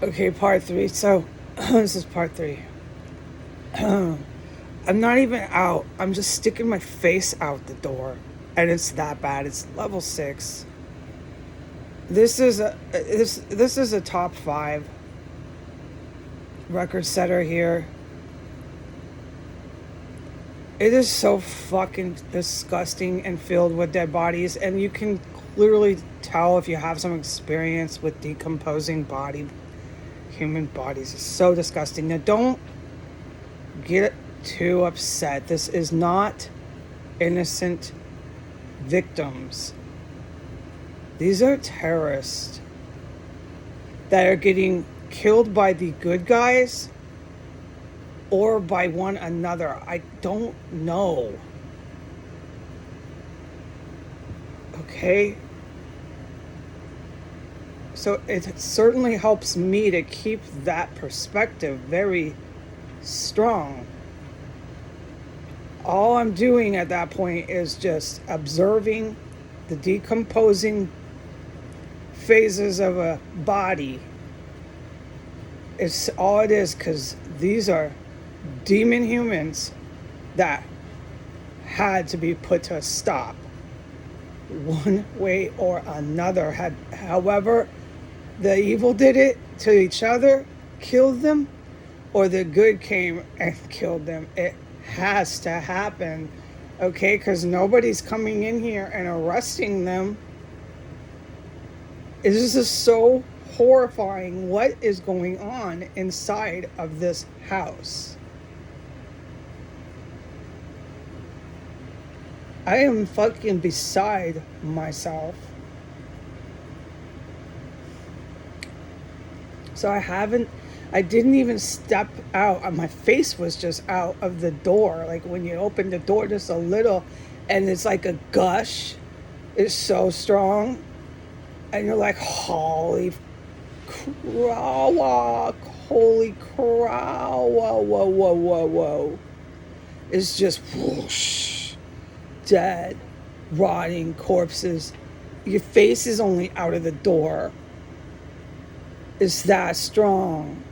Okay, part three. So, this is part three. I'm not even out. I'm just sticking my face out the door. And it's that bad. It's level 6. This is a top 5 record setter here. It is so fucking disgusting and filled with dead bodies, and you can clearly tell if you have some experience with decomposing human bodies. It's so disgusting. Now, don't get too upset. This is not innocent victims. These are terrorists that are getting killed by the good guys or by one another. I don't know. Okay? So it certainly helps me to keep that perspective very strong. All I'm doing at that point is just observing the decomposing phases of a body. It's all it is, because these are demon humans that had to be put to a stop one way or another. However, the evil did it to each other, killed them, or the good came and killed them. It has to happen, okay? Because nobody's coming in here and arresting them. This is so horrifying. What is going on inside of this house? I am fucking beside myself. So I didn't even step out. My face was just out of the door. Like when you open the door just a little, and it's like a gush. It's so strong. And you're like, holy crow, holy crow, whoa. It's just whoosh, dead, rotting corpses. Your face is only out of the door. It's that strong.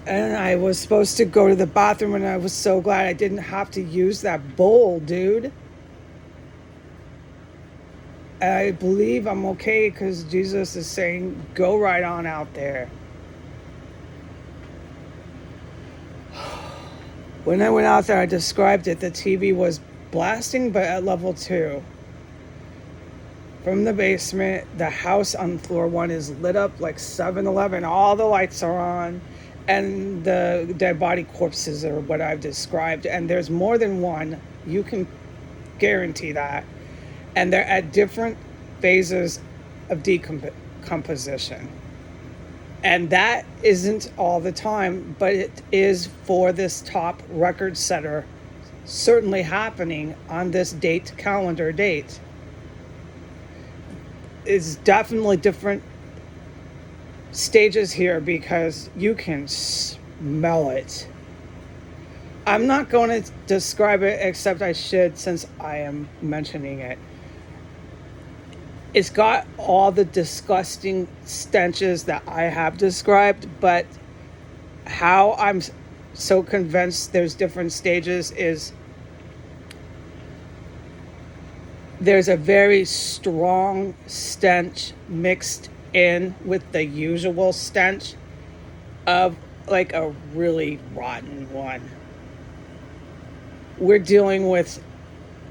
And I was supposed to go to the bathroom, and I was so glad I didn't have to use that bowl, dude. I believe I'm okay because Jesus is saying, go right on out there. When I went out there, I described it. The TV was blasting, but at level 2. From the basement, the house on floor 1 is lit up like 7-Eleven. All the lights are on, and the dead body corpses are what I've described. And there's more than one. You can guarantee that. And they're at different phases of decomposition. And that isn't all the time, but it is for this top record setter certainly happening on this calendar date. It's definitely different stages here because you can smell it. I'm not going to describe it, except I should, since I am mentioning it. It's got all the disgusting stenches that I have described, but how I'm so convinced there's different stages is there's a very strong stench mixed in with the usual stench of like a really rotten one. We're dealing with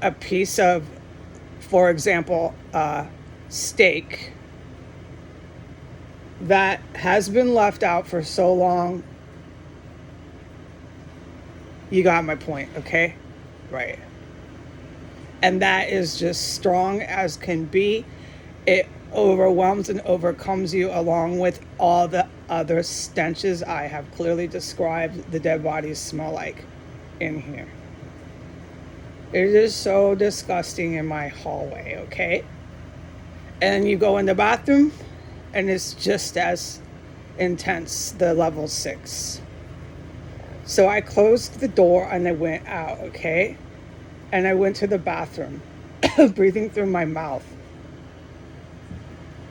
a piece of, for example, steak that has been left out for so long. You got my point, okay? Right. And that is just strong as can be. It overwhelms and overcomes you, along with all the other stenches I have clearly described the dead bodies smell like in here. It is so disgusting in my hallway, okay? And you go in the bathroom, and it's just as intense, the level 6. So I closed the door and I went out, okay? And I went to the bathroom, breathing through my mouth.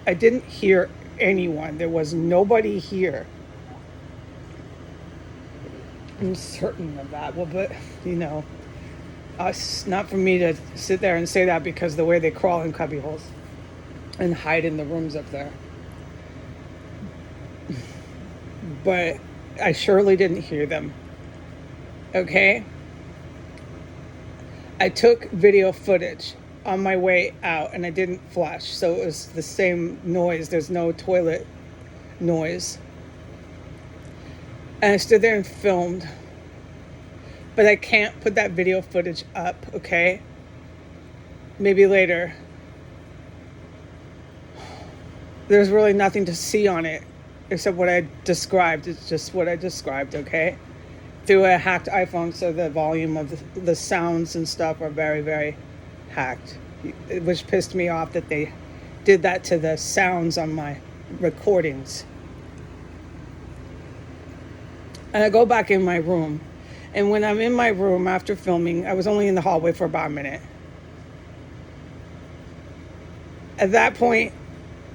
I didn't hear anyone. There was nobody here. I'm certain of that. Well, but, you know, not for me to sit there and say that, because the way they crawl in cubby holes and hide in the rooms up there. But I surely didn't hear them. Okay? I took video footage on my way out and I didn't flash, so it was the same noise. There's no toilet noise. And I stood there and filmed. But I can't put that video footage up, okay? Maybe later. There's really nothing to see on it except what I described. It's just what I described, okay? Through a hacked iPhone, so the volume of the sounds and stuff are very, very hacked. Which pissed me off that they did that to the sounds on my recordings. And I go back in my room. And when I'm in my room after filming, I was only in the hallway for about a minute. At that point,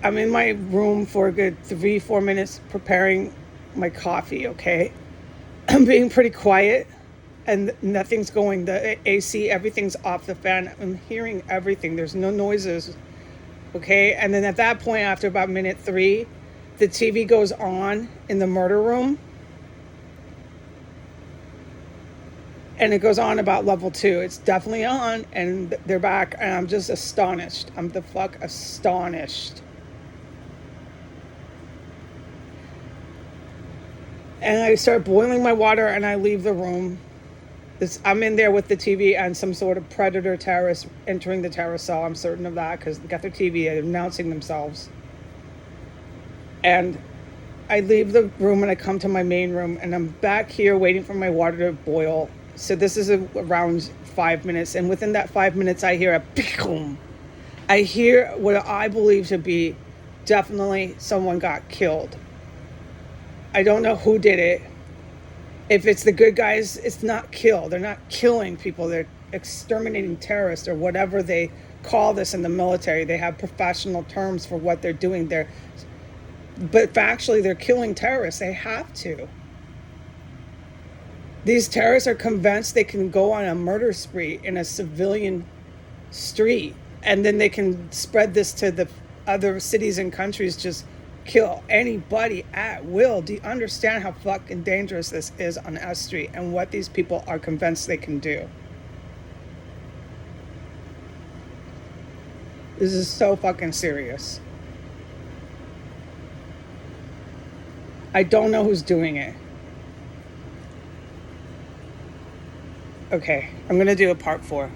I'm in my room for a good 3-4 minutes preparing my coffee, okay? I'm being pretty quiet and nothing's going. The AC, everything's off the fan. I'm hearing everything. There's no noises, okay? And then at that point, after about minute 3, the TV goes on in the murder room. And it goes on about level 2. It's definitely on, and they're back, and I'm just astonished. I'm the fuck astonished. And I start boiling my water, and I leave the room. I'm in there with the TV and some sort of predator terrorist entering the terrorist cell. I'm certain of that, because they got their TV announcing themselves. And I leave the room, and I come to my main room, and I'm back here waiting for my water to boil. So this is around 5 minutes, and within that 5 minutes, I hear a boom. I hear what I believe to be definitely someone got killed. I don't know who did it. If it's the good guys, it's not kill. They're not killing people. They're exterminating terrorists, or whatever they call this in the military. They have professional terms for what they're doing there. But factually, they're killing terrorists. They have to. These terrorists are convinced they can go on a murder spree in a civilian street, and then they can spread this to the other cities and countries, just kill anybody at will. Do you understand how fucking dangerous this is on S Street and what these people are convinced they can do? This is so fucking serious. I don't know who's doing it. Okay, I'm going to do a part 4.